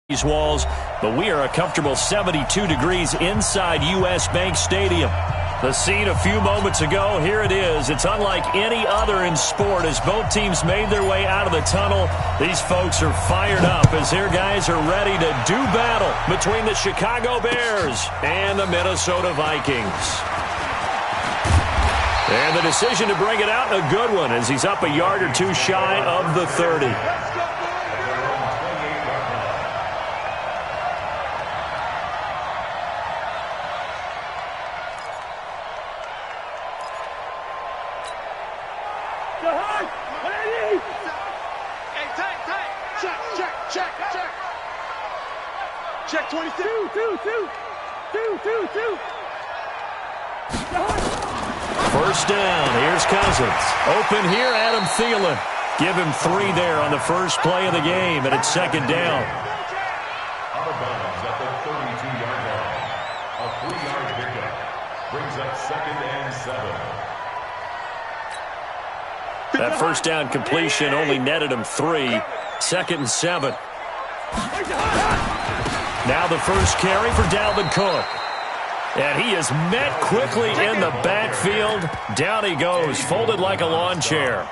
these walls, but we are a comfortable 72 degrees inside U.S. Bank Stadium. The scene a few moments ago, here it is. It's unlike any other in sport as both teams made their way out of the tunnel. These folks are fired up as their guys are ready to do battle between the Chicago Bears and the Minnesota Vikings. And the decision to bring it out, a good one, as he's up a yard or two shy of the 30. Check 22. Two. First down. Here's Cousins. Open here, Adam Thielen. Give him 3 there on the first play of the game, and it's second down. Out of bounds at the 32-yard line. A 3-yard pickup brings up 2nd and 7. That first down completion only netted him 3. 2nd and 7. Now the first carry for Dalvin Cook. And he is met quickly in the backfield. Down he goes, folded like a lawn chair.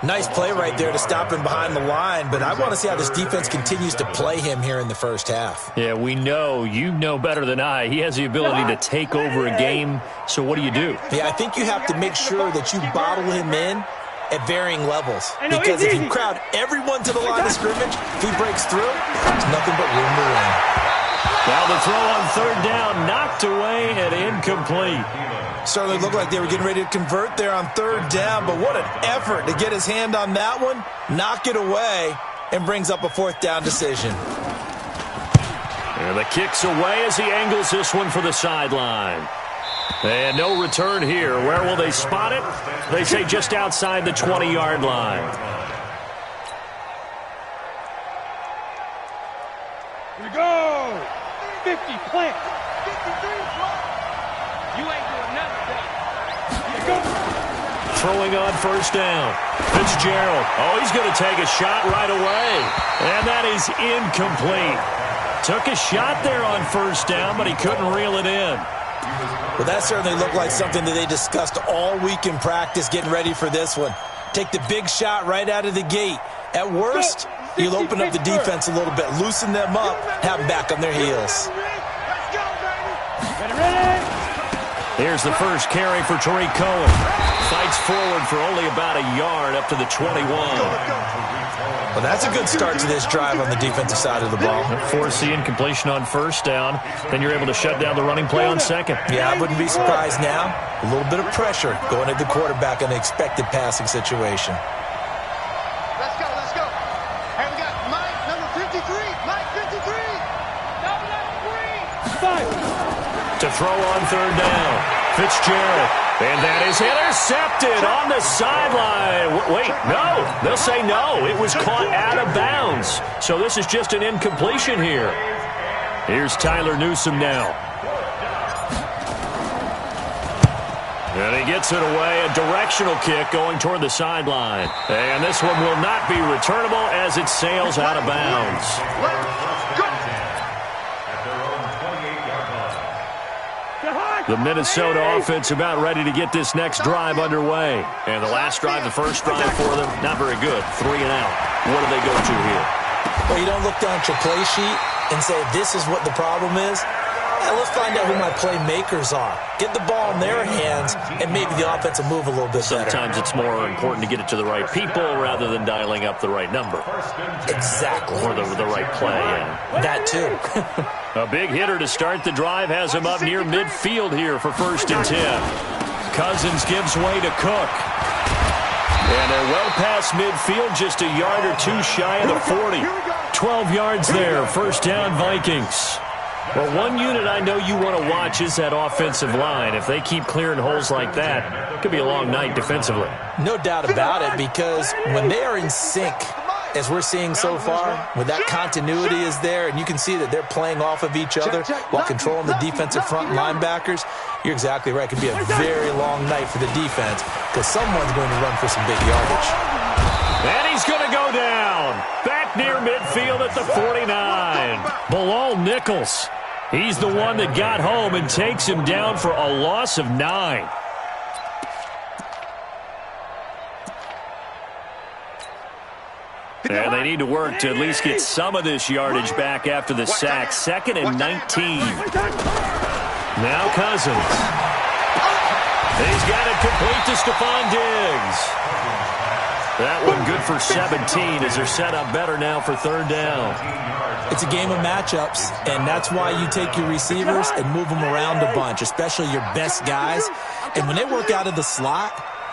Nice play right there to stop him behind the line, but I want to see how this defense continues to play him here in the first half. Yeah, we know. You know better than I. He has the ability to take over a game, so what do you do? Yeah, I think you have to make sure that you bottle him in at varying levels. Because if you crowd everyone to the line of scrimmage, if he breaks through, there's nothing but room to run. Now the throw on third down, knocked away and incomplete. Certainly looked like they were getting ready to convert there on third down, but what an effort to get his hand on that one, knock it away, and brings up a 4th down decision. And the kick's away as he angles this one for the sideline. And no return here. Where will they spot it? They say just outside the 20-yard line. Here we go. 50, plant. 53, you ain't doing nothing. Here we go. Throwing on first down. Fitzgerald. Oh, he's going to take a shot right away. And that is incomplete. Took a shot there on first down, but he couldn't reel it in. Well, that certainly looked like something that they discussed all week in practice getting ready for this one. Take the big shot right out of the gate. At worst, you'll open up the defense a little bit, loosen them up, have them back on their heels. Here's the first carry for Tariq Cohen. Fights forward for only about a yard up to the 21. Well, that's a good start to this drive on the defensive side of the ball. Force the incompletion on first down. Then you're able to shut down the running play on second. Yeah, I wouldn't be surprised now. A little bit of pressure going at the quarterback in the expected passing situation. Let's go. And we got Mike, number 53. Mike, 53. Number 3. 5. To throw on third down. Fitzgerald. And that is intercepted on the sideline. Wait, no. They'll say no. It was caught out of bounds. So this is just an incompletion here. Here's Tyler Newsome now. And he gets it away. A directional kick going toward the sideline. And this one will not be returnable as it sails out of bounds. The Minnesota offense about ready to get this next drive underway. And the last drive, the first drive for them, not very good. 3 and out. What do they go to here? Well, you don't look down at your play sheet and say, this is what the problem is. Yeah, let's find out who my playmakers are. Get the ball in their hands, and maybe the offense will move a little bit better. Sometimes it's more important to get it to the right people rather than dialing up the right number. Exactly. Or the right play, yeah. That too. A big hitter to start the drive has him up near midfield here for 1st and 10. Cousins gives way to Cook. And they're well past midfield, just a yard or two shy of the 40. 12 yards there, first down Vikings. Well, one unit I know you want to watch is that offensive line. If they keep clearing holes like that, it could be a long night defensively. No doubt about it, because when they are in sync, as we're seeing so far, when that continuity is there and you can see that they're playing off of each other while controlling the defensive front linebackers, you're exactly right. It could be a very long night for the defense because someone's going to run for some big yardage. And he's going to go down. Back near midfield at the 49. All Nichols. He's the one that got home and takes him down for a loss of 9. And they need to work to at least get some of this yardage back after the sack. 2nd and 19. Now Cousins. He's got it complete to Stephon Diggs. That one good for 17 as they're set up better now for 3rd down. It's a game of matchups, and that's why you take your receivers and move them around a bunch, especially your best guys. And when they work out of the slot,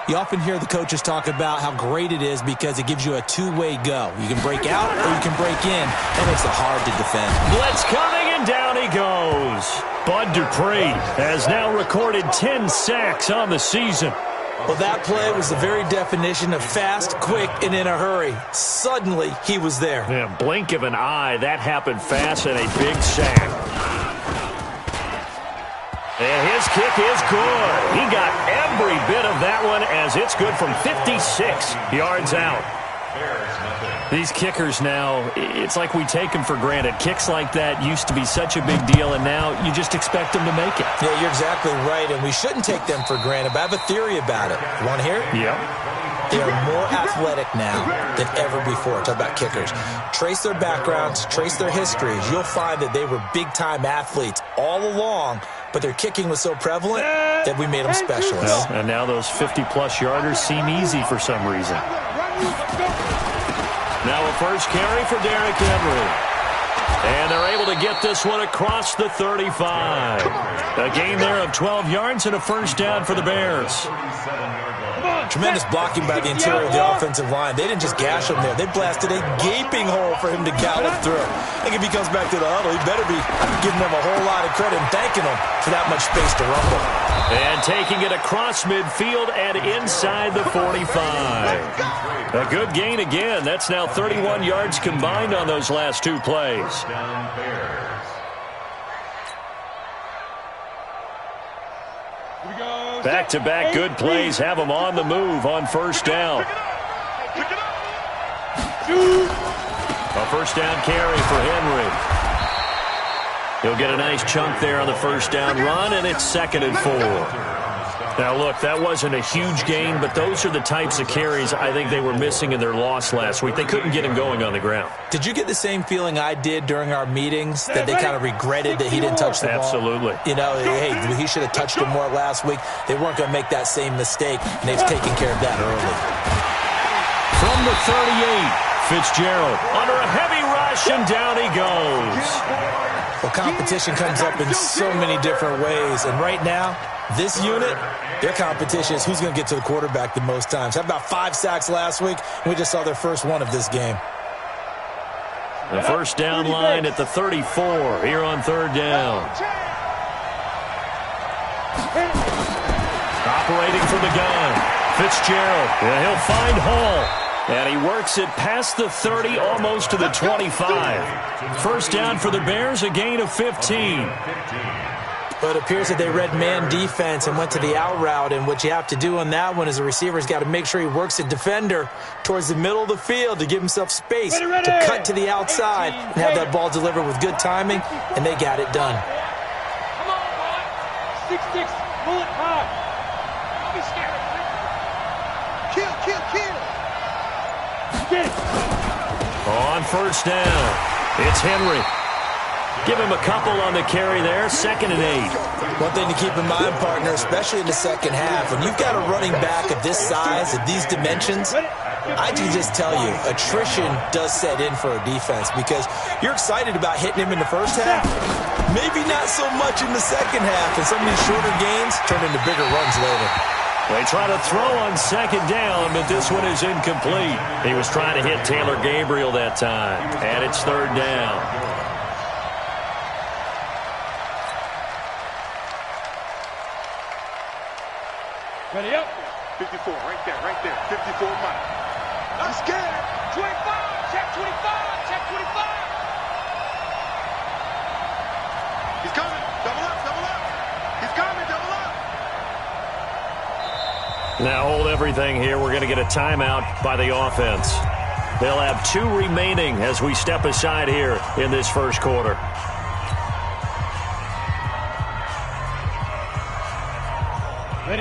you often hear the coaches talk about how great it is because it gives you a two-way go. You can break out or you can break in. That makes it hard to defend. Blitz coming, and down he goes. Bud Dupree has now recorded 10 sacks on the season. Well, that play was the very definition of fast, quick, and in a hurry. Suddenly, he was there. Yeah, blink of an eye, that happened fast and a big sack. And his kick is good. He got every bit of that one as it's good from 56 yards out. These kickers now, it's like we take them for granted. Kicks like that used to be such a big deal, and now you just expect them to make it. Yeah, you're exactly right, and we shouldn't take them for granted, but I have a theory about it. You want to hear it? Yeah. They are more athletic now than ever before. Talk about kickers. Trace their backgrounds, trace their histories. You'll find that they were big-time athletes all along, but their kicking was so prevalent that we made them specialists. Well, and now those 50-plus yarders seem easy for some reason. Now a first carry for Derrick Henry. And they're able to get this one across the 35. A gain there of 12 yards and a first down for the Bears. Tremendous blocking by the interior of the offensive line. They didn't just gash him there. They blasted a gaping hole for him to gallop through. I think if he comes back to the huddle, he better be giving them a whole lot of credit and thanking them for that much space to rumble. And taking it across midfield and inside the 45. A good gain again. That's now 31 yards combined on those last two plays. Back-to-back good plays have them on the move on first down. A first down carry for Henry. He'll get a nice chunk there on the first down run, and it's 2nd and 4. Now, look, that wasn't a huge gain, but those are the types of carries I think they were missing in their loss last week. They couldn't get him going on the ground. Did you get the same feeling I did during our meetings, that they kind of regretted that he didn't touch the ball? Absolutely. You know, hey, he should have touched him more last week. They weren't going to make that same mistake, and they've taken care of that early. From the 38, Fitzgerald under a heavy rush, and down he goes. Well, competition comes up in so many different ways, and right now, this unit, their competition is who's going to get to the quarterback the most times. How about 5 sacks last week? And we just saw their first one of this game. The first down line at the 34 here on 3rd down. Operating from the gun, Fitzgerald. Yeah, he'll find Hall. And he works it past the 30, almost to the 25. First down for the Bears, a gain of 15. But it appears that they read man defense and went to the out route, and what you have to do on that one is the receiver's got to make sure he works the defender towards the middle of the field to give himself space to cut to the outside and have that ball delivered with good timing, and they got it done. Come on, boy. 6-6, pull it hard. Don't be scared. Kill. Get it. On first down, it's Henry. Give him a couple on the carry there, 2nd and 8. One thing to keep in mind, partner, especially in the second half, when you've got a running back of this size, of these dimensions, I can just tell you, attrition does set in for a defense because you're excited about hitting him in the first half, maybe not so much in the second half, and some of these shorter gains turn into bigger runs later. They try to throw on 2nd down, but this one is incomplete. He was trying to hit Taylor Gabriel that time, and it's 3rd down. Ready up. 54, right there. 54 miles. I'm scared. 25, check 25, check 25. He's coming. Double up. He's coming, double up. Now hold everything here. We're going to get a timeout by the offense. They'll have 2 remaining as we step aside here in this first quarter.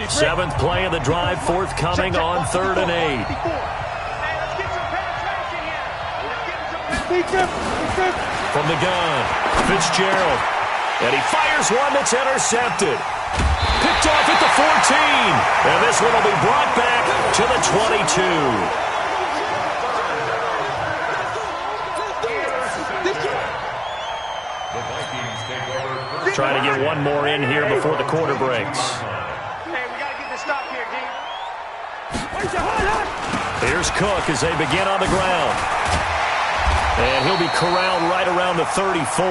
Seventh play of the drive, forthcoming on 3rd and 8. From the gun, Fitzgerald. And he fires one that's intercepted. Picked off at the 14. And this one will be brought back to the 22. Trying to get one more in here before the quarter breaks. Hey, we got to get this stop here, D. Here's Cook as they begin on the ground. And he'll be corralled right around the 34.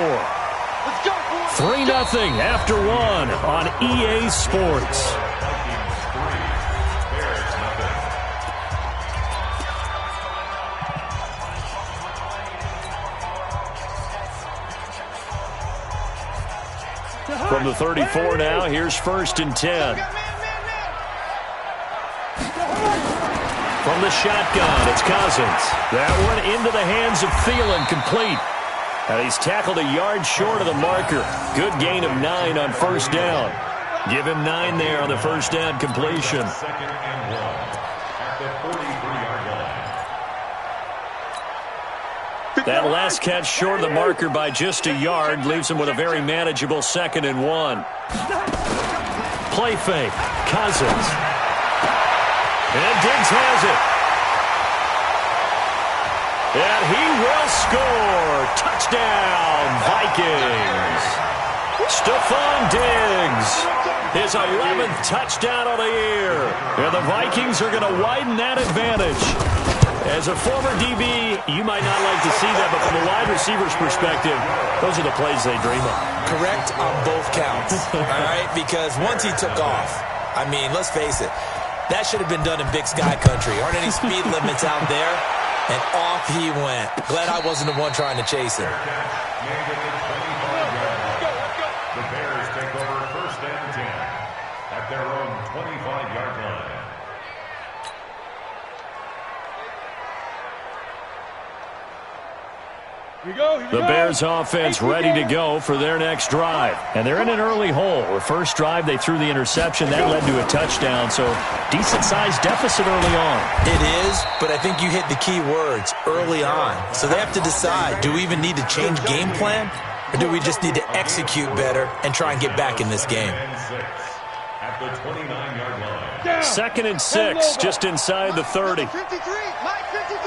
3-0 after one on EA Sports. From the 34 now, here's 1st and 10. From the shotgun, it's Cousins. That one into the hands of Thielen, complete. And he's tackled a yard short of the marker. Good gain of 9 on 1st down. Give him 9 there on the 1st down completion. 2nd and 1 at the 43-yard line. That last catch short of the marker by just a yard leaves him with a very manageable 2nd and 1. Play fake. Cousins. And Diggs has it. And he will score. Touchdown, Vikings. Stephon Diggs. His 11th touchdown of the year. And the Vikings are going to widen that advantage. As a former DB, you might not like to see that, but from a wide receiver's perspective, those are the plays they dream of. Correct on both counts, all right? Because once he took off, I mean, let's face it, that should have been done in Big Sky Country. Aren't any speed limits out there? And off he went. Glad I wasn't the one trying to chase him. The Bears take over 1st and 10 at their own 25-yard line. The Bears offense ready to go for their next drive. And they're in an early hole. The first drive, they threw the interception. That led to a touchdown, so decent-sized deficit early on. It is, but I think you hit the key words, early on. So they have to decide, do we even need to change game plan? Or do we just need to execute better and try and get back in this game? At the 29-yard line. 2nd and 6, just inside the 30. 53, Mike 53.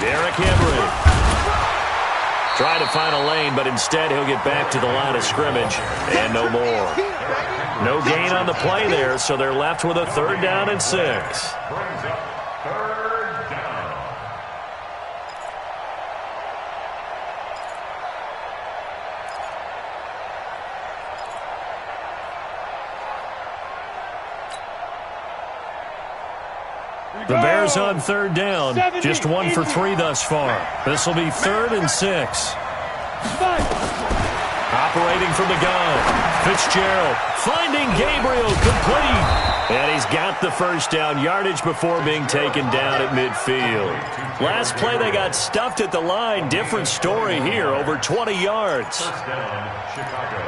Derrick Henry. Trying to find a lane, but instead he'll get back to the line of scrimmage. And no more. No gain on the play there, so they're left with a 3rd down and 6. Brings up 3rd down. The Bears on 3rd down. Just 1 for 3 thus far. This will be 3rd and 6. Operating from the gun. Fitzgerald finding Gabriel, complete. And he's got the 1st down yardage before being taken down at midfield. Last play they got stuffed at the line. Different story here, over 20 yards. 1st down, Chicago.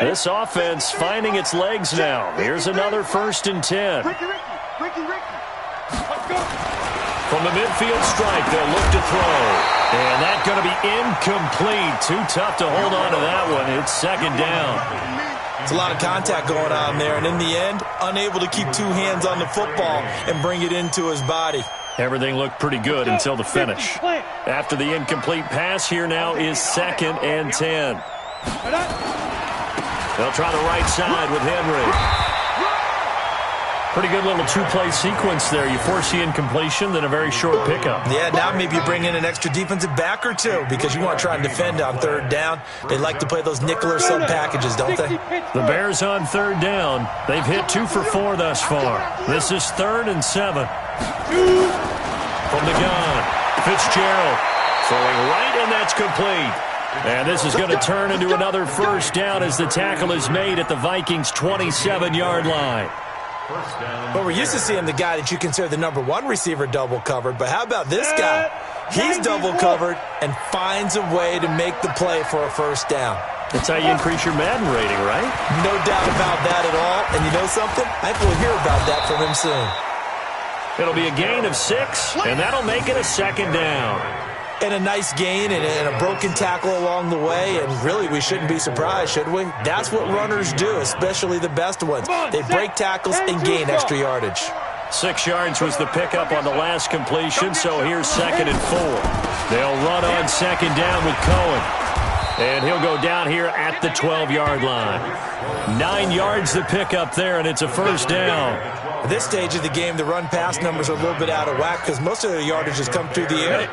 This offense finding its legs now. Here's another 1st and 10. From the midfield strike, they'll look to throw. And that's going to be incomplete. Too tough to hold on to that one. It's 2nd down. It's a lot of contact going on there, and in the end, unable to keep 2 hands on the football and bring it into his body. Everything looked pretty good until the finish. After the incomplete pass, here now is 2nd and 10. They'll try the right side with Henry. Pretty good little 2-play sequence there. You force the incompletion, then a very short pickup. Yeah, now maybe you bring in an extra defensive back or 2 because you want to try and defend on 3rd down. They like to play those nickel or sub packages, don't they? The Bears on 3rd down. They've hit 2 for 4 thus far. This is 3rd and 7. From the gun, Fitzgerald throwing right, and that's complete. And this is going to turn into another 1st down as the tackle is made at the Vikings' 27-yard line. But we're used to seeing the guy that you consider the #1 receiver double covered. But how about this guy? He's double covered and finds a way to make the play for a 1st down. That's how you increase your Madden rating, right? No doubt about that at all. And you know something? I think we'll hear about that from him soon. It'll be a gain of 6, and that'll make it a second down. And a nice gain and a broken tackle along the way, and really we shouldn't be surprised, should we? That's what runners do, especially the best ones. They break tackles and gain extra yardage. 6 yards was the pickup on the last completion, so here's 2nd and 4. They'll run on 2nd down with Cohen. And he'll go down here at the 12-yard line. 9 yards the pickup there, and it's a first down. At this stage of the game, the run-pass numbers are a little bit out of whack because most of the yardage has come through the air.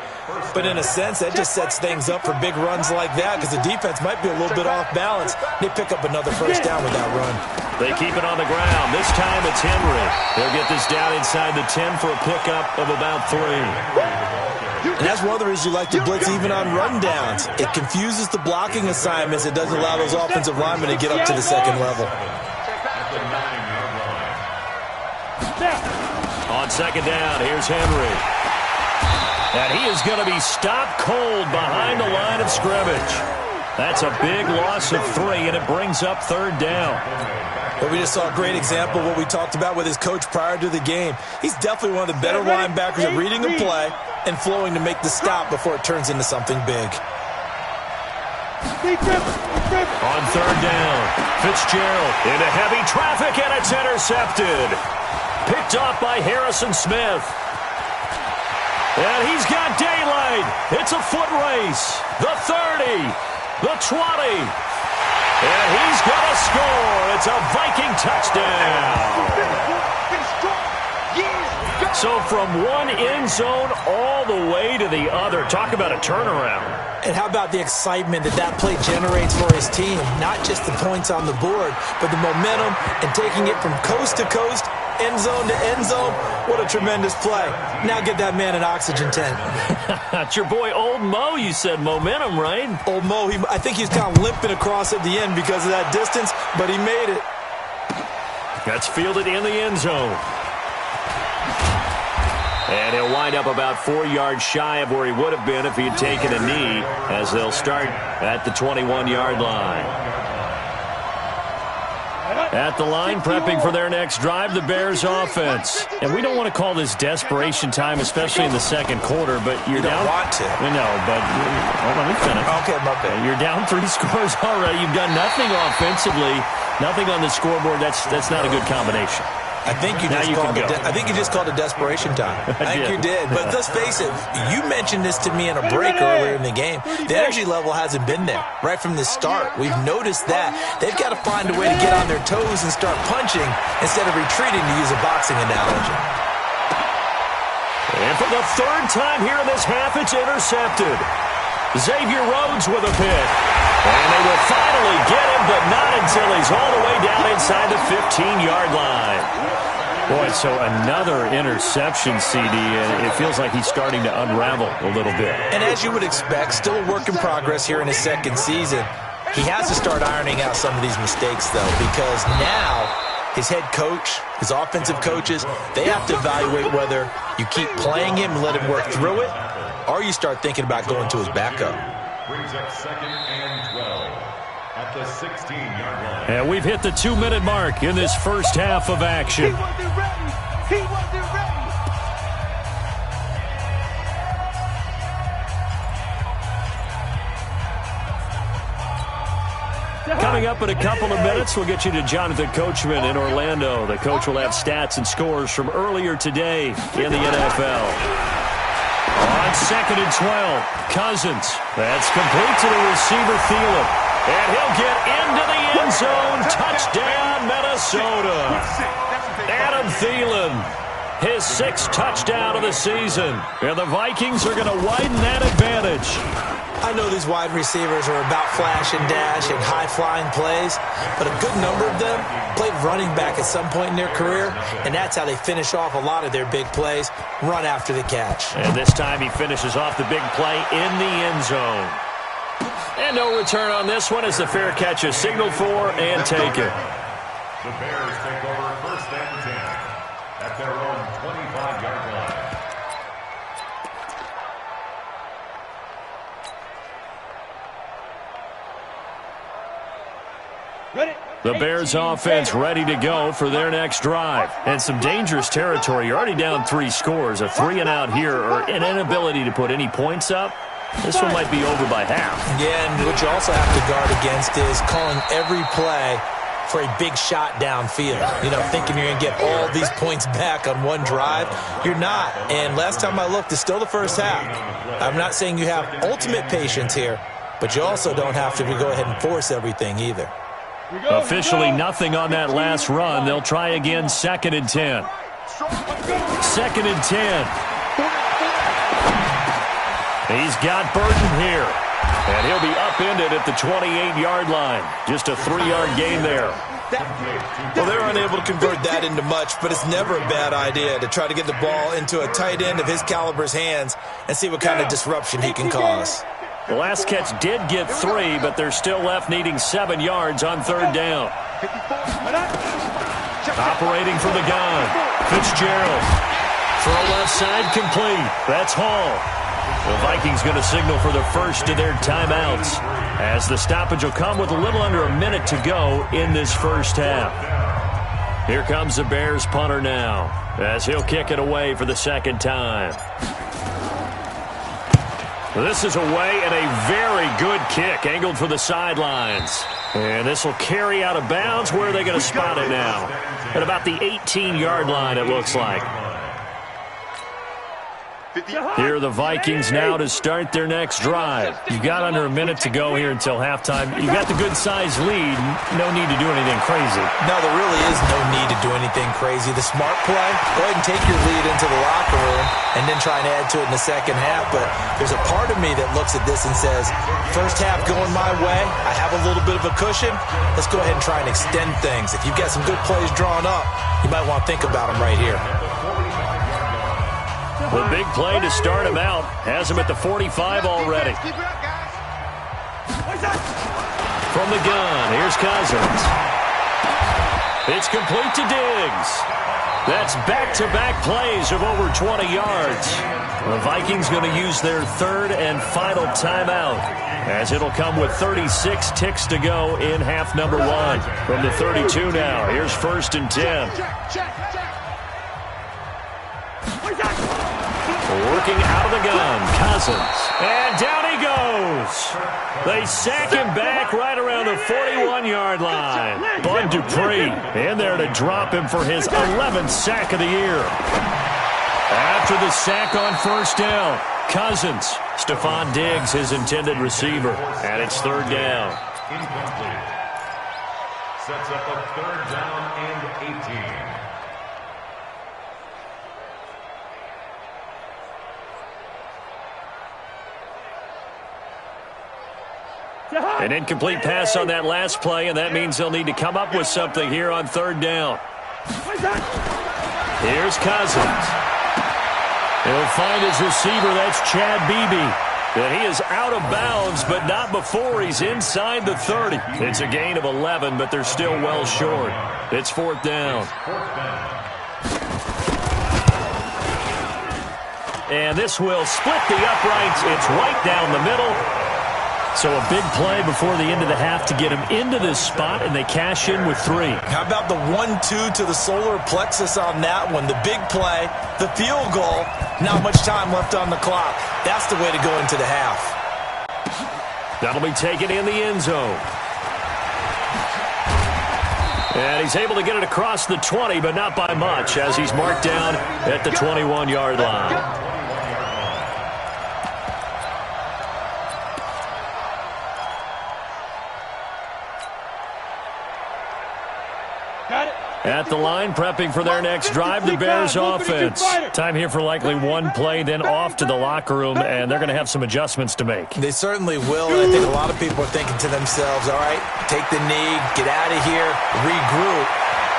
But in a sense, that just sets things up for big runs like that because the defense might be a little bit off balance. They pick up another first down with that run. They keep it on the ground. This time it's Henry. They'll get this down inside the 10 for a pickup of about 3. And that's one of the reasons you like to blitz even on rundowns. It confuses the blocking assignments. It doesn't allow those offensive linemen to get up to the second level. On 2nd down, here's Henry. And he is going to be stopped cold behind the line of scrimmage. That's a big loss of 3, and it brings up 3rd down. But we just saw a great example of what we talked about with his coach prior to the game. He's definitely one of the better linebackers at reading the play and flowing to make the stop before it turns into something big. On 3rd down, Fitzgerald into heavy traffic, and it's intercepted. Picked off by Harrison Smith. And he's got daylight. It's a foot race. The 30, the 20. And he's going to score. It's a Viking touchdown. So from one end zone all the way to the other. Talk about a turnaround. And how about the excitement that play generates for his team? Not just the points on the board, but the momentum and taking it from coast to coast, end zone to end zone. What a tremendous play. Now get that man an oxygen tent. That's your boy Old Mo. You said momentum, right? Old Mo, I think he's kind of limping across at the end because of that distance, but he made it. That's fielded in the end zone. And he'll wind up about 4 yards shy of where he would have been if he had taken a knee, as they'll start at the 21-yard line. At the line, prepping for their next drive, the Bears offense. And we don't want to call this desperation time, especially in the second quarter, but you're down. You don't want to. No, but let me finish. Okay, my bad. You're down 3 scores already. You've done nothing offensively, nothing on the scoreboard. That's not a good combination. I think you just called it desperation time. I think you did. But let's face it, you mentioned this to me in a break earlier in the game. The energy level hasn't been there right from the start. We've noticed that. They've got to find a way to get on their toes and start punching instead of retreating, to use a boxing analogy. And for the 3rd time here in this half, it's intercepted. Xavier Rhodes with a pick. And they will finally get him, but not until he's all the way down inside the 15-yard line. Boy, so another interception, CD, and it feels like he's starting to unravel a little bit. And as you would expect, still a work in progress here in his 2nd season. He has to start ironing out some of these mistakes, though, because now his head coach, his offensive coaches, they have to evaluate whether you keep playing him and let him work through it, or you start thinking about going to his backup. Brings up 2nd and 12 at the 16-yard line. And we've hit the 2-minute mark in this first half of action. He wasn't ready. He wasn't ready. Coming up in a couple of minutes, we'll get you to Jonathan Coachman in Orlando. The coach will have stats and scores from earlier today in the NFL. On 2nd and 12, Cousins. That's complete to the receiver, Thielen. And he'll get into the end zone. Touchdown, Minnesota. Adam Thielen, his 6th touchdown of the season. And the Vikings are going to widen that advantage. I know these wide receivers are about flash and dash and high-flying plays, but a good number of them played running back at some point in their career, and that's how they finish off a lot of their big plays, run after the catch. And this time he finishes off the big play in the end zone. And no return on this one as the fair catch is signaled for and taken. The Bears take over 1st and 10 at their own 25-yard line. The Bears offense ready to go for their next drive. And some dangerous territory. You're already down 3 scores. A 3-and-out here or an inability to put any points up. This one might be over by half. Yeah, and what you also have to guard against is calling every play for a big shot downfield. You know, thinking you're going to get all these points back on one drive. You're not. And last time I looked, it's still the first half. I'm not saying you have ultimate patience here, but you also don't have to go ahead and force everything either. Officially nothing on that last run. They'll try again, 2nd and 10. 2nd and 10. He's got Burton here. And he'll be upended at the 28-yard line. Just a 3-yard gain there. Well, they're unable to convert that into much, but it's never a bad idea to try to get the ball into a tight end of his caliber's hands and see what kind of disruption he can cause. The last catch did get 3, but they're still left needing 7 yards on 3rd down. Operating from the gun. Fitzgerald. Throw left side complete. That's Hall. The Vikings going to signal for the first of their timeouts as the stoppage will come with a little under a minute to go in this first half. Here comes the Bears punter now as he'll kick it away for the 2nd time. This is away and a very good kick angled for the sidelines. And this will carry out of bounds. Where are they going to spot it now? At about the 18-yard line, it looks like. Here are the Vikings now to start their next drive. You've got under a minute to go here until halftime. You've got the good-sized lead. No need to do anything crazy. No, there really is no need to do anything crazy. The smart play, go ahead and take your lead into the locker room and then try and add to it in the second half. But there's a part of me that looks at this and says, first half going my way, I have a little bit of a cushion. Let's go ahead and try and extend things. If you've got some good plays drawn up, you might want to think about them right here. The big play to start him out has him at the 45 already. From the gun, here's Cousins. It's complete to Diggs. That's back-to-back plays of over 20 yards. The Vikings going to use their 3rd and final timeout as it'll come with 36 ticks to go in half number 1. From the 32 now, here's 1st and 10. Working out of the gun, Cousins. And down he goes. They sack him back right around the 41-yard line. Bud Dupree in there to drop him for his 11th sack of the year. After the sack on 1st down, Cousins. Stephon Diggs, his intended receiver. And it's 3rd down. Incomplete. Sets up a 3rd down and 18. An incomplete pass on that last play, and that means they'll need to come up with something here on 3rd down. Here's Cousins. He'll find his receiver. That's Chad Beebe. And he is out of bounds, but not before he's inside the 30. It's a gain of 11, but they're still well short. It's 4th down. And this will split the uprights. It's right down the middle. So a big play before the end of the half to get him into this spot, and they cash in with 3. How about the 1-2 to the solar plexus on that one? The big play, the field goal, not much time left on the clock. That's the way to go into the half. That'll be taken in the end zone. And he's able to get it across the 20, but not by much, as he's marked down at the 21-yard line. At the line, prepping for their next drive, the Bears offense. Time here for likely one play, then off to the locker room, and they're going to have some adjustments to make. They certainly will, and I think a lot of people are thinking to themselves, all right, take the knee, get out of here, regroup.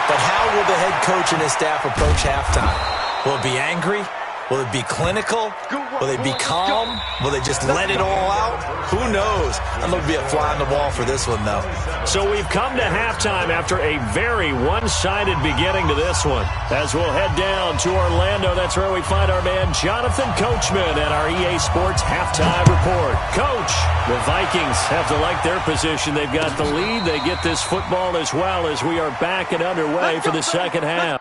But how will the head coach and his staff approach halftime? Will it be angry? Will it be clinical? Will they be calm? Will they just let it all out? Who knows? I'm going to be a fly on the wall for this one, though. So we've come to halftime after a very one-sided beginning to this one. As we'll head down to Orlando, that's where we find our man Jonathan Coachman at our EA Sports Halftime Report. Coach, the Vikings have to like their position. They've got the lead. They get this football as well as we are back and underway for the second half.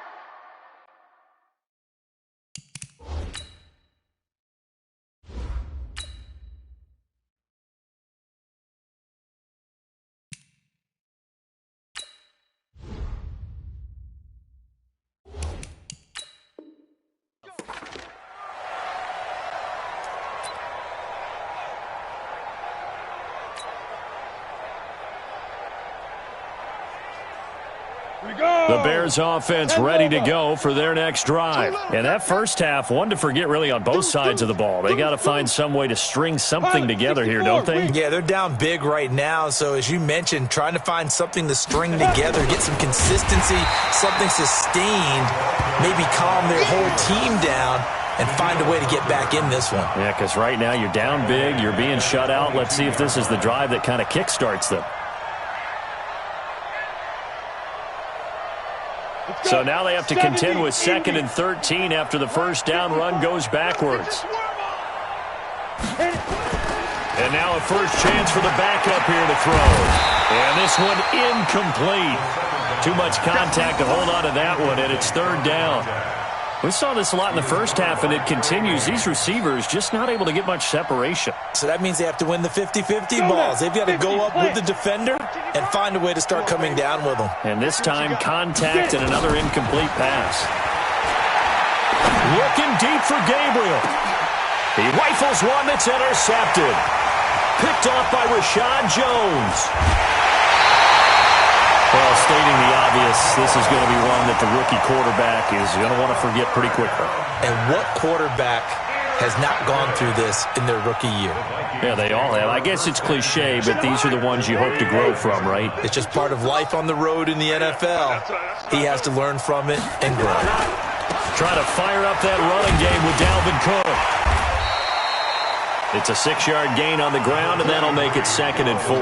The Bears offense ready to go for their next drive. And that first half, one to forget really on both sides of the ball. They got to find some way to string something together here, don't they? Yeah, they're down big right now. So as you mentioned, trying to find something to string together, get some consistency, something sustained, maybe calm their whole team down and find a way to get back in this one. Yeah, because right now you're down big, you're being shut out. Let's see if this is the drive that kind of kickstarts them. So now they have to contend with 2nd and 13 after the first down run goes backwards. And now a first chance for the backup here to throw. And this one incomplete. Too much contact to hold on to that one, and it's 3rd down. We saw this a lot in the first half, and it continues. These receivers just not able to get much separation. So that means they have to win the 50-50 balls. They've got to go up with the defender and find a way to start coming down with them. And this time, contact and another incomplete pass. Looking deep for Gabriel. He rifles one that's intercepted. Picked off by Rashad Jones. Well, stating the obvious, this is going to be one that the rookie quarterback is going to want to forget pretty quickly. And what quarterback has not gone through this in their rookie year? Yeah, they all have. I guess it's cliche, but these are the ones you hope to grow from, right? It's just part of life on the road in the NFL. He has to learn from it and grow. Trying to fire up that running game with Dalvin Cook. It's a 6-yard gain on the ground, and that'll make it 2nd and 4.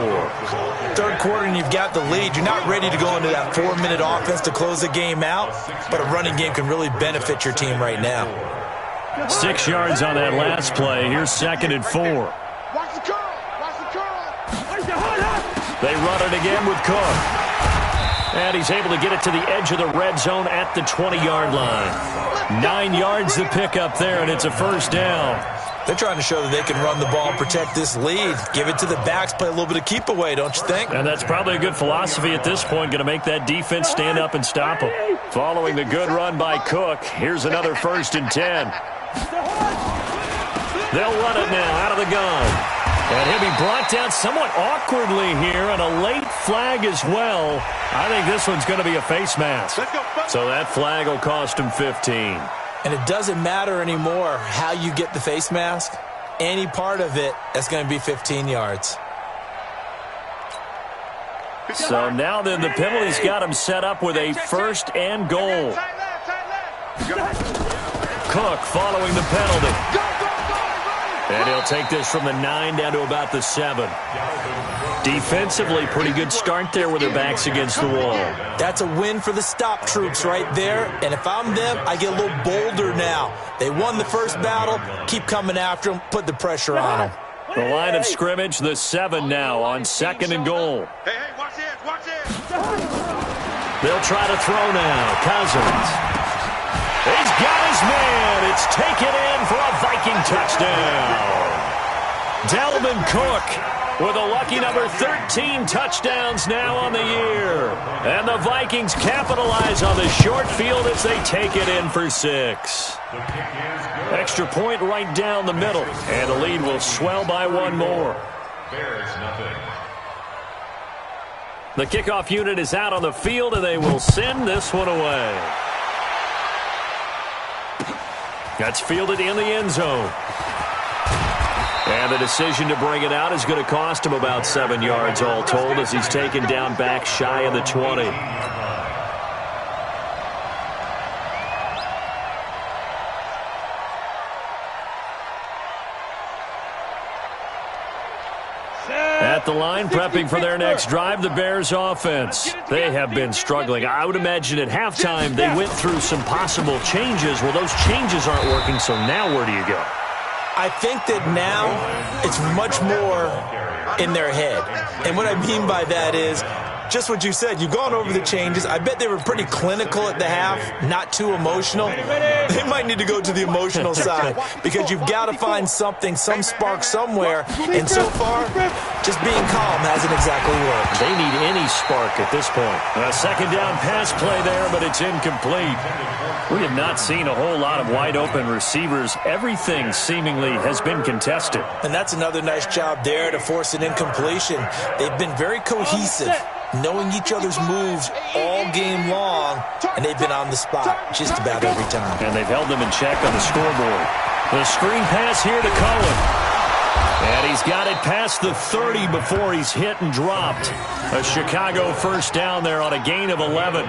3rd quarter, and you've got the lead. You're not ready to go into that 4-minute offense to close the game out, but a running game can really benefit your team right now. 6 yards on that last play. Here's 2nd and 4. Watch the curl. Watch the curl. They run it again with Cook. And he's able to get it to the edge of the red zone at the 20-yard line. 9 yards to pick up there, and it's a first down. They're trying to show that they can run the ball and protect this lead. Give it to the backs, play a little bit of keep away, don't you think? And that's probably a good philosophy at this point, going to make that defense stand up and stop them. Following the good run by Cook, here's another 1st and 10. They'll run it now out of the gun. And he'll be brought down somewhat awkwardly here, and a late flag as well. I think this one's going to be a face mask. So that flag will cost him 15. And it doesn't matter anymore how you get the face mask. Any part of it, that's going to be 15 yards. So now then the penalty's got him set up with a 1st and goal. Cook following the penalty. And he'll take this from the 9 down to about the 7. Defensively, pretty good start there with their backs against the wall. That's a win for the stop troops right there. And if I'm them, I get a little bolder now. They won the first battle. Keep coming after them. Put the pressure on them. The line of scrimmage, the 7 now on 2nd and goal. Hey, watch this, watch this. They'll try to throw now. Cousins. He's got his man. It's taken in for a Viking touchdown. Dalvin Cook with a lucky number 13 touchdowns now on the year. And the Vikings capitalize on the short field as they take it in for 6. Extra point right down the middle. And the lead will swell by 1 more. Bears nothing. The kickoff unit is out on the field, and they will send this one away. That's fielded in the end zone. And the decision to bring it out is going to cost him about 7 yards all told as he's taken down back shy of the 20. At the line, prepping for their next drive, the Bears offense. They have been struggling. I would imagine at halftime they went through some possible changes. Well, those changes aren't working, so now where do you go? I think that now it's much more in their head. And what I mean by that is just what you said. You've gone over the changes. I bet they were pretty clinical at the half, not too emotional. They might need to go to the emotional side because you've got to find something, some spark somewhere. And so far, just being calm hasn't exactly worked. They need any spark at this point. A second down pass play there, but it's incomplete. We have not seen a whole lot of wide-open receivers. Everything seemingly has been contested. And that's another nice job there to force an incompletion. They've been very cohesive, knowing each other's moves all game long, and they've been on the spot just about every time. And they've held them in check on the scoreboard. The screen pass here to Cohen. And he's got it past the 30 before he's hit and dropped. A Chicago first down there on a gain of 11.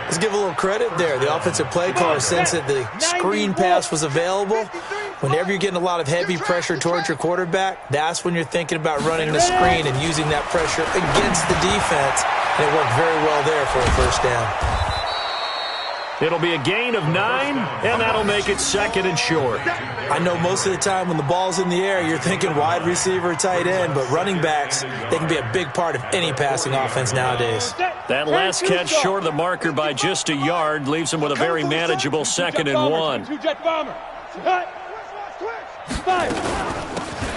Let's give a little credit there. The offensive play caller sensed that the screen pass was available. Whenever you're getting a lot of heavy pressure towards your quarterback, that's when you're thinking about running the screen and using that pressure against the defense. And it worked very well there for a first down. It'll be a gain of 9, and that'll make it second and short. I know most of the time when the ball's in the air, you're thinking wide receiver, tight end, but running backs, they can be a big part of any passing offense nowadays. That last catch short of the marker by just a yard leaves him with a very manageable second and 1.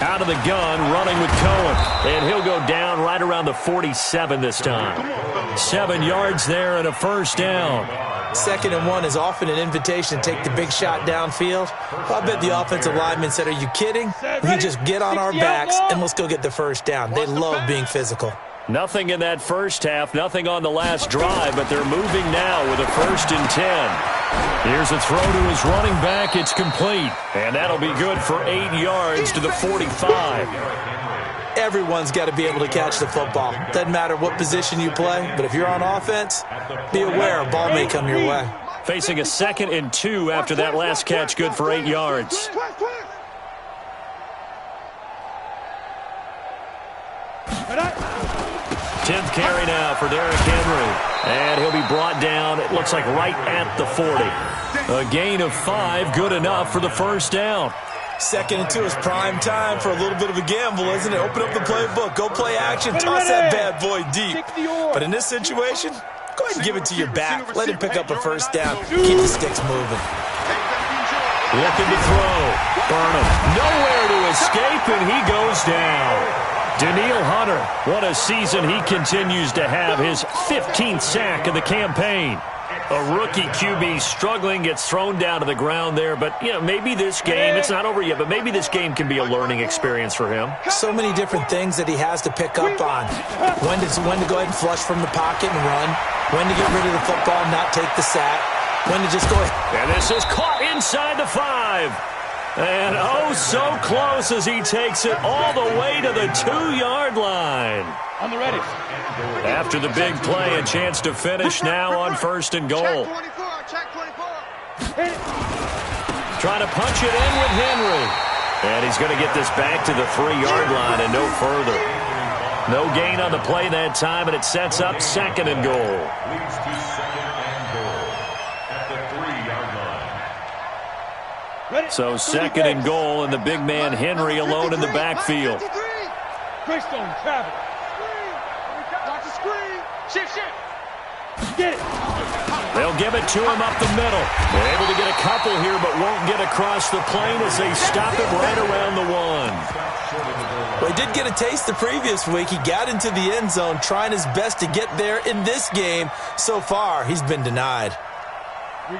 Out of the gun, running with Cohen. And he'll go down right around the 47 this time. 7 yards there and a first down. Second and 1 is often an invitation to take the big shot downfield. I bet the offensive lineman said, are you kidding? We just get on our backs and let's go get the first down. They love being physical. Nothing in that first half, nothing on the last drive, but they're moving now with a 1st and 10. Here's a throw to his running back. It's complete, and that'll be good for 8 yards to the 45. Everyone's got to be able to catch the football. Doesn't matter what position you play, but if you're on offense, be aware a ball may come your way. Facing a 2nd and 2 after that last catch, good for 8 yards. Tenth carry now for Derrick Henry. And he'll be brought down, it looks like right at the 40. A gain of 5, good enough for the first down. 2nd and 2 is prime time for a little bit of a gamble, isn't it? Open up the playbook, go play action, toss that bad boy deep. But in this situation, go ahead and give it to your back. Let him pick up a first down. Keep the sticks moving. Looking to throw. Burnham nowhere to escape, and he goes down. Daniil Hunter, what a season he continues to have. His 15th sack of the campaign. A rookie QB struggling, gets thrown down to the ground there. But, you know, maybe this game, it's not over yet, but maybe this game can be a learning experience for him. So many different things that he has to pick up on. When to go ahead and flush from the pocket and run. When to get rid of the football and not take the sack. When to just go ahead. And this is caught inside the 5. And oh, so close as he takes it all the way to the 2-yard line. On the ready. After the big play, a chance to finish now on 1st and goal. Trying to punch it in with Henry. And he's going to get this back to the 3-yard line and no further. No gain on the play that time, and it sets up 2nd and goal. Leads to 2nd and goal at the 3-yard line. So 2nd and goal, and the big man Henry alone in the backfield. Greystone travel. Watch the screen. Shift. Get it. They'll give it to him up the middle. They're able to get a couple here, but won't get across the plane as they stop him right around the 1. Well, he did get a taste the previous week. He got into the end zone, trying his best to get there in this game. So far, he's been denied.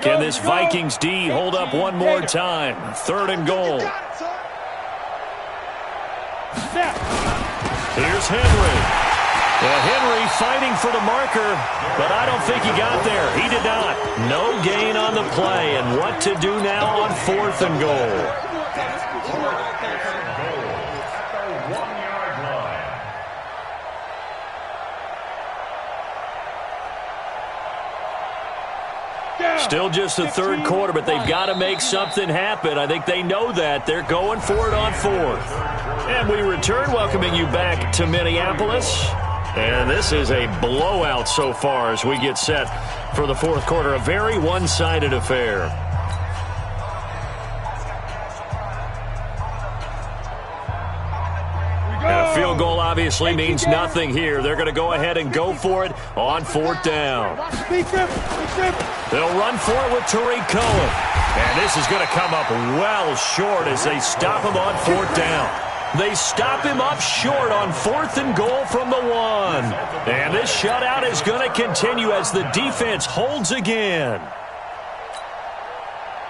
Can this Vikings D hold up one more time? 3rd and goal. Here's Henry. Well, Henry fighting for the marker, but I don't think he got there. He did not. No gain on the play, and what to do now on 4th and goal. Still just the third quarter, but they've got to make something happen. I think they know that. They're going for it on fourth. And we return, welcoming you back to Minneapolis. And this is a blowout so far as we get set for the fourth quarter. A very one-sided affair. And a field goal obviously means nothing here. They're going to go ahead and go for it on fourth down. They'll run for it with Tariq Cohen. And this is going to come up well short as they stop him on fourth down. They stop him up short on 4th and goal from the 1. And this shutout is going to continue as the defense holds again.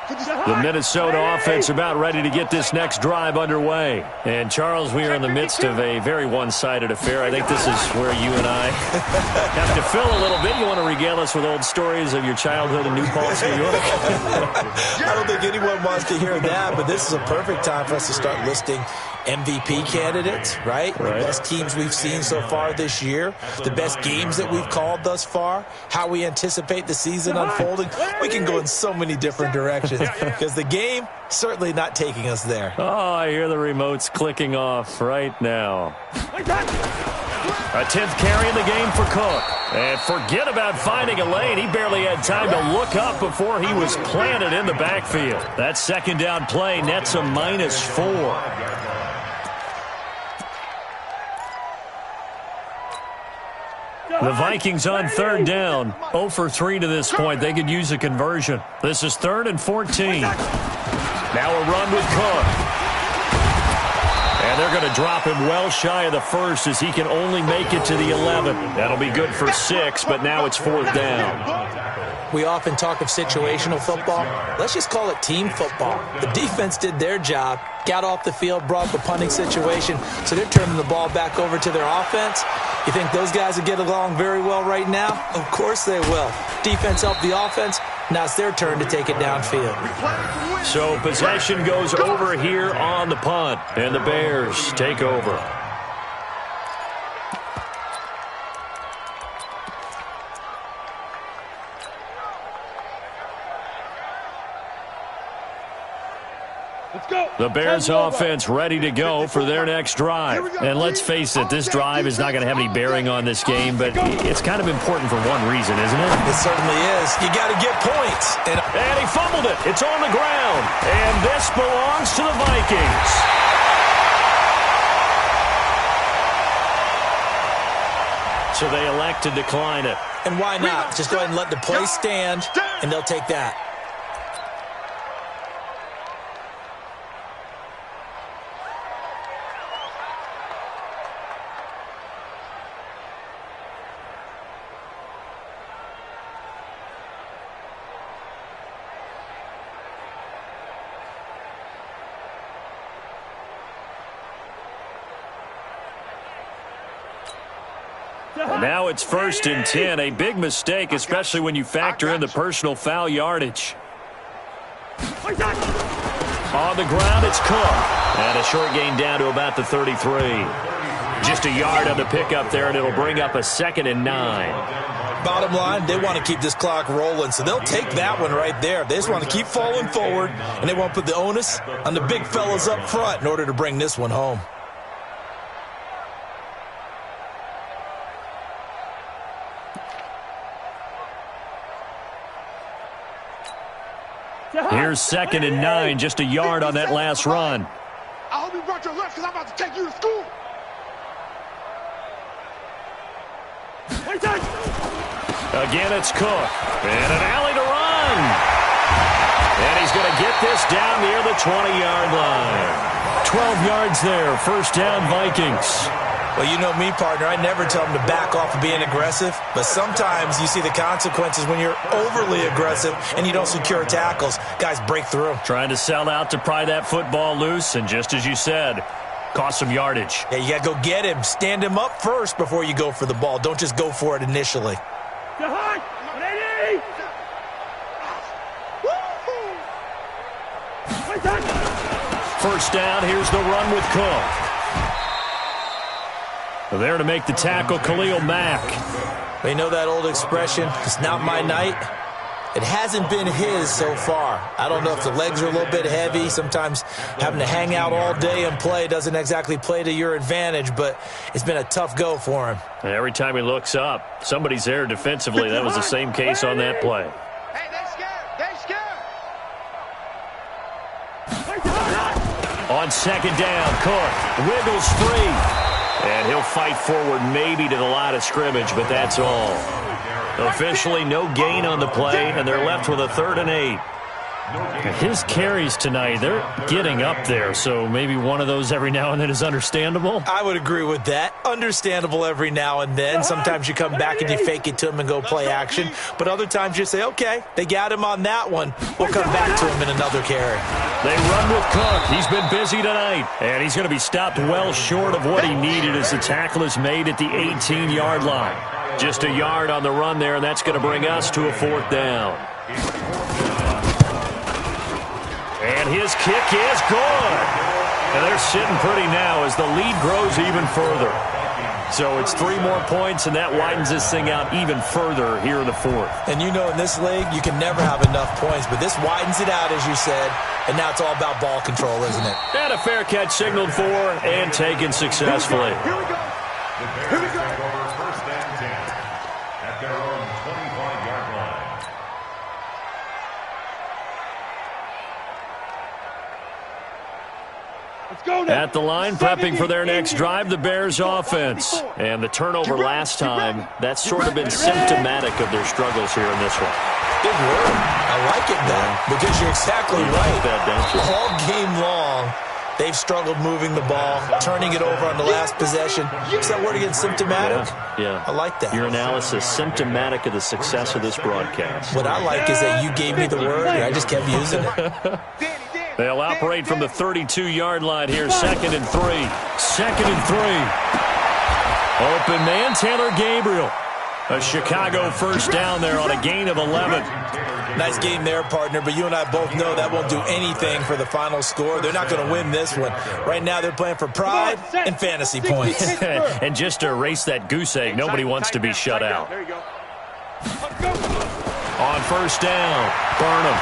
The Minnesota offense about ready to get this next drive underway. And, Charles, we are in the midst of a very one-sided affair. I think this is where you and I have to fill a little bit. You want to regale us with old stories of your childhood in New Paltz, New York? I don't think anyone wants to hear that, but this is a perfect time for us to start listing MVP candidates, right? The best teams we've seen so far this year, the best games that we've called thus far, how we anticipate the season unfolding. We can go in so many different directions because the game certainly not taking us there. Oh, I hear the remotes clicking off right now. A 10th carry in the game for Cook. And forget about finding a lane. He barely had time to look up before he was planted in the backfield. That second down play nets a -4. The Vikings on third down, 0 for 3 to this point. They could use a conversion. This is 3rd and 14. Now a run with Cook. And they're going to drop him well shy of the first as he can only make it to the 11. That'll be good for 6, but now it's 4th down. We often talk of situational football. Let's just call it team football. The defense did their job, got off the field, brought the punting situation, so they're turning the ball back over to their offense. You think those guys will get along very well right now? Of course they will. Defense helped the offense. Now it's their turn to take it downfield. So possession goes over here on the punt, and the Bears take over. The Bears offense ready to go for their next drive. And let's face it, this drive is not going to have any bearing on this game, but it's kind of important for one reason, isn't it? It certainly is. You got to get points. And he fumbled it. It's on the ground. And this belongs to the Vikings. So they elect to decline it. And why not? Just go ahead and let the play stand, and they'll take that. Now it's 1st and 10, a big mistake, especially when you factor in the personal foul yardage. On the ground, it's Cook. And a short gain down to about the 33. Just a yard on the pickup there, and it'll bring up a 2nd and 9. Bottom line, they want to keep this clock rolling, so they'll take that one right there. They just want to keep falling forward, and they want to put the onus on the big fellas up front in order to bring this one home. Here's 2nd and 9, just a yard on that last run. I hope you brought your lunch because I'm about to take you to school. Again, it's Cook. And an alley to run. And he's going to get this down near the 20-yard line. 12 yards there, 1st down Vikings. Well, you know me, partner. I never tell them to back off of being aggressive, but sometimes you see the consequences when you're overly aggressive and you don't secure tackles. Guys break through. Trying to sell out to pry that football loose, and just as you said, cost some yardage. Yeah, you got to go get him. Stand him up first before you go for the ball. Don't just go for it initially. First down, here's the run with Cook. There to make the tackle, Khalil Mack. You know that old expression, it's not my night. It hasn't been his so far. I don't know if the legs are a little bit heavy. Sometimes having to hang out all day and play doesn't exactly play to your advantage, but it's been a tough go for him. Every time he looks up, somebody's there defensively. That was the same case on that play. Hey, they're scared. They're scared. On second down, Cook wiggles free. And he'll fight forward maybe to the line of scrimmage, but that's all. Officially no gain on the play, and they're left with a 3rd and 8. His carries tonight, they're getting up there, so maybe one of those every now and then is understandable. I would agree with that. Understandable every now and then. Sometimes you come back and you fake it to him and go play action. But other times you say, okay, they got him on that one. We'll come back to him in another carry. They run with Cook. He's been busy tonight. And he's going to be stopped well short of what he needed as the tackle is made at the 18-yard line. Just a yard on the run there, and that's going to bring us to a 4th down. And his kick is good. And they're sitting pretty now as the lead grows even further. So it's 3 more points, and that widens this thing out even further here in the 4th. And you know in this league, you can never have enough points, but this widens it out, as you said, and now it's all about ball control, isn't it? And a fair catch signaled for and taken successfully. Here we go. Here we go. First and 10 at their own 25-yard line. Let's go now. At the line, prepping for their next drive, the Bears offense. And the turnover last time, that's sort of been symptomatic of their struggles here in this one. Big word. I like it, though, because you're exactly right. That, don't you? All game long, they've struggled moving the ball, turning it over on the last possession. Is that word again, symptomatic? Yeah. I like that. Your analysis, symptomatic of the success of this broadcast. What I like is that you gave me the word, and I just kept using it. They'll operate from the 32-yard line here, 2nd and 3. 2nd and 3. Open man, Taylor Gabriel. A Chicago first down there on a gain of 11. Nice game there, partner, but you and I both know that won't do anything for the final score. They're not going to win this one. Right now they're playing for pride and fantasy points. And just to erase that goose egg, nobody wants to be shut out. There you go. On first down, Burnham.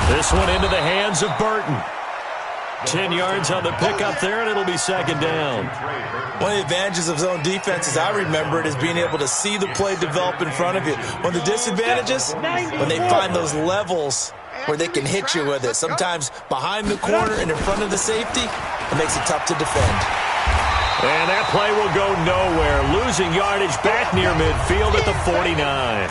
This one into the hands of Burton. 10 yards on the pickup there, and it'll be 2nd down. One of the advantages of zone defense, as I remember it, is being able to see the play develop in front of you. One of the disadvantages, when they find those levels where they can hit you with it. Sometimes behind the corner and in front of the safety, it makes it tough to defend. And that play will go nowhere. Losing yardage back near midfield at the 49.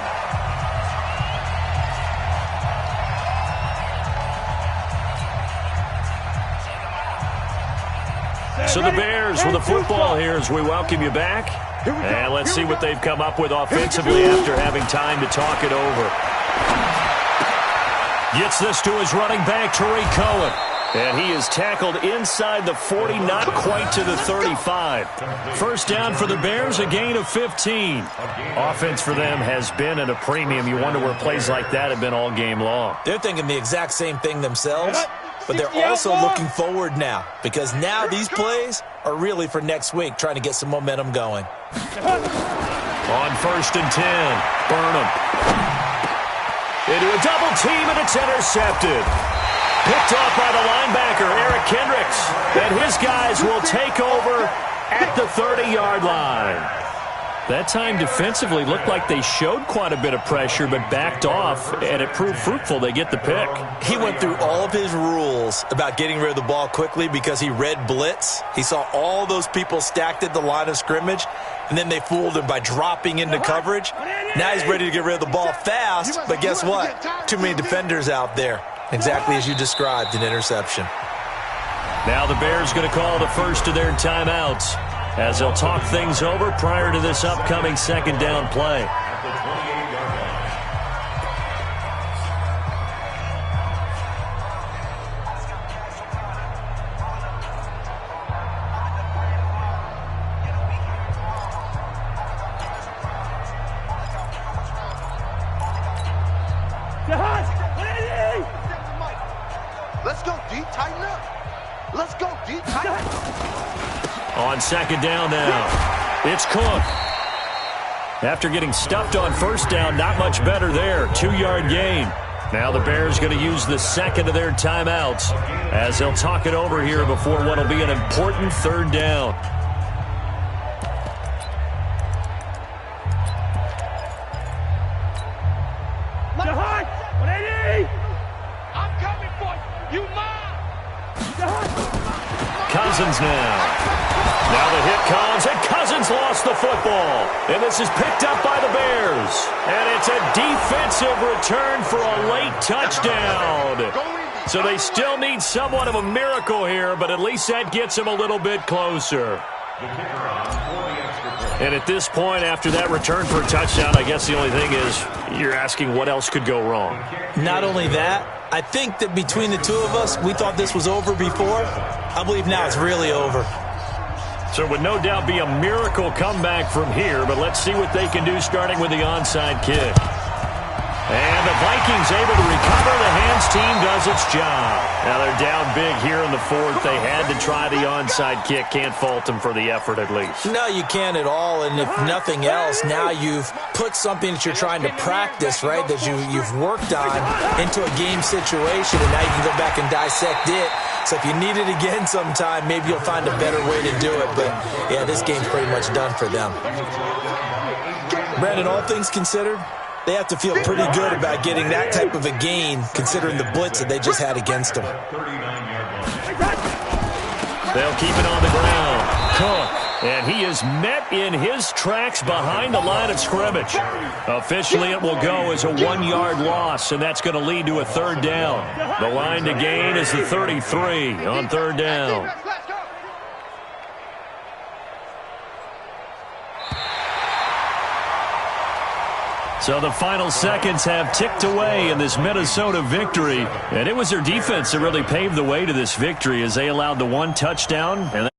So the Bears with the football here as we welcome you back. And let's see what they've come up with offensively after having time to talk it over. Gets this to his running back, Tariq Cohen. And he is tackled inside the 40, not quite to the 35. First down for the Bears, a gain of 15. Offense for them has been at a premium. You wonder where plays like that have been all game long. They're thinking the exact same thing themselves, but they're also looking forward now, because now these plays are really for next week, trying to get some momentum going. On first and 10, Burnham. Into a double team, and it's intercepted. Picked off by the linebacker, Eric Kendricks. And his guys will take over at the 30-yard line. That time defensively looked like they showed quite a bit of pressure but backed off, and it proved fruitful. They get the pick. He went through all of his rules about getting rid of the ball quickly because he read blitz. He saw all those people stacked at the line of scrimmage, and then they fooled him by dropping into coverage. Now he's ready to get rid of the ball fast, but guess what? Too many defenders out there. Exactly as you described, an interception. Now the Bears going to call the first of their timeouts as they'll talk things over prior to this upcoming second down play. Let's go deep, tighten up. Let's go deep, tighten up. On second down now, it's Cook. After getting stuffed on first down, not much better there. 2-yard gain. Now the Bears going to use the second of their timeouts as they'll talk it over here before what will be an important third down. Cousins now. Now the hit comes, and Cousins lost the football. And this is picked up by the Bears. And it's a defensive return for a late touchdown. So they still need somewhat of a miracle here, but at least that gets them a little bit closer. And at this point, after that return for a touchdown, I guess the only thing is you're asking what else could go wrong. Not only that, I think that between the two of us, we thought this was over before. I believe now it's really over. So it would no doubt be a miracle comeback from here, but let's see what they can do starting with the onside kick. And the Vikings able to recover. The hands team does its job. Now they're down big here in the fourth. They had to try the onside kick. Can't fault them for the effort at least. No, you can't at all. And if nothing else, now you've put something that you're trying to practice, right, that you've worked on into a game situation, and now you can go back and dissect it. So if you need it again sometime, maybe you'll find a better way to do it. But, yeah, this game's pretty much done for them. Brandon, all things considered, they have to feel pretty good about getting that type of a gain, considering the blitz that they just had against them. They'll keep it on the ground. Cook. And he is met in his tracks behind the line of scrimmage. Officially, it will go as a 1-yard loss, and that's going to lead to a third down. The line to gain is the 33 on third down. So the final seconds have ticked away in this Minnesota victory. And it was their defense that really paved the way to this victory as they allowed the one touchdown. And